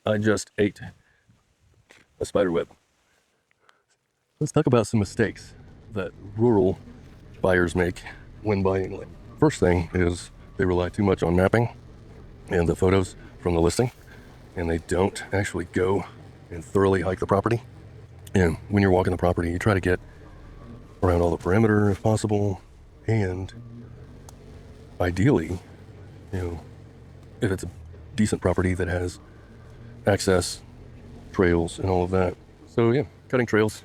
I just ate a spider web. Let's talk about some mistakes that rural buyers make when buying land. First thing is they rely too much on mapping and the photos from the listing, and they don't actually go and thoroughly hike the property. And when you're walking the property, you try to get around all the perimeter if possible, and ideally, if it's a decent property that has access, trails, and all of that. So yeah, cutting trails.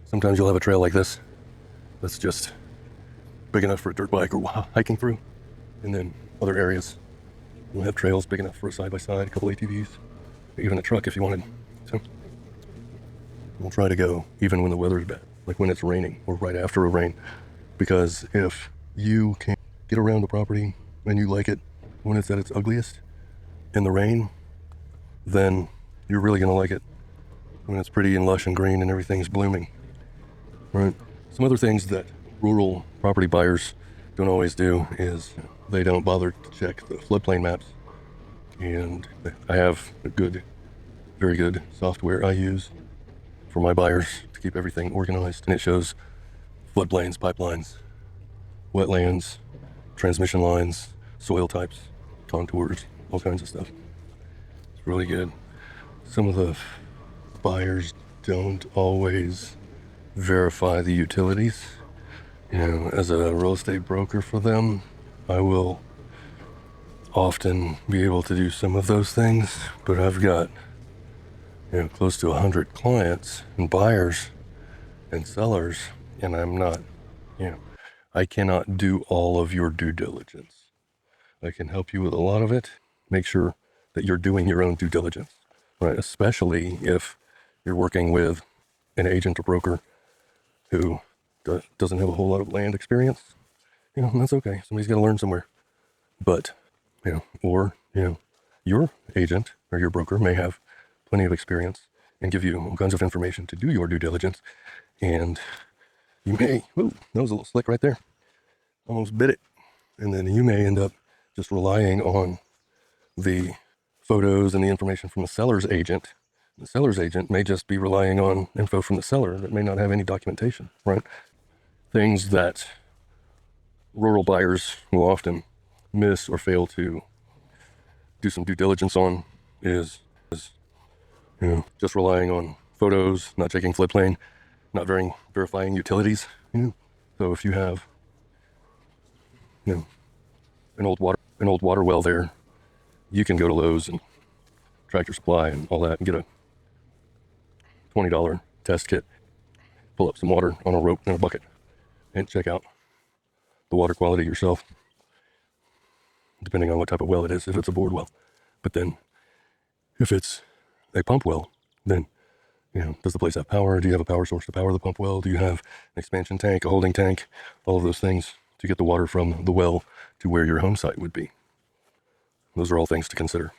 Sometimes you'll have a trail like this that's just big enough for a dirt bike or hiking through, and then other areas you'll have trails big enough for a side-by-side, a couple ATVs, even a truck if you wanted. So we'll try to go even when the weather's bad, like when it's raining or right after a rain, because if you can get around the property and you like it when it's at its ugliest in the rain, then you're really going to like it when it's pretty and lush and green and everything's blooming, right? Some other things that rural property buyers don't always do is they don't bother to check the floodplain maps. And I have a very good software I use for my buyers to keep everything organized. And it shows floodplains, pipelines, wetlands, transmission lines, soil types, contours, all kinds of stuff. It's really good. Some of the buyers don't always verify the utilities. As a real estate broker for them, I will often be able to do some of those things, but I've got close to 100 clients and buyers and sellers, and I'm not, I cannot do all of your due diligence. I can help you with a lot of it. Make sure that you're doing your own due diligence, right? Especially if you're working with an agent or broker who doesn't have a whole lot of land experience. That's okay. Somebody's got to learn somewhere. But, your agent or your broker may have plenty of experience and give you all kinds of information to do your due diligence. And you may, that was a little slick right there. Almost bit it. And then you may end up just relying on the photos and the information from the seller's agent. The seller's agent may just be relying on info from the seller that may not have any documentation, right? Things that rural buyers will often miss or fail to do some due diligence on is just relying on photos, not checking floodplain, not verifying utilities. So if you have an old water well there, you can go to Lowe's and Tractor Supply and all that and get a $20 test kit, pull up some water on a rope in a bucket, and check out the water quality yourself, depending on what type of well it is, if it's a bored well. But then if it's a pump well, then does the place have power? Do you have a power source to power the pump well? Do you have an expansion tank, a holding tank, all of those things to get the water from the well to where your home site would be? Those are all things to consider.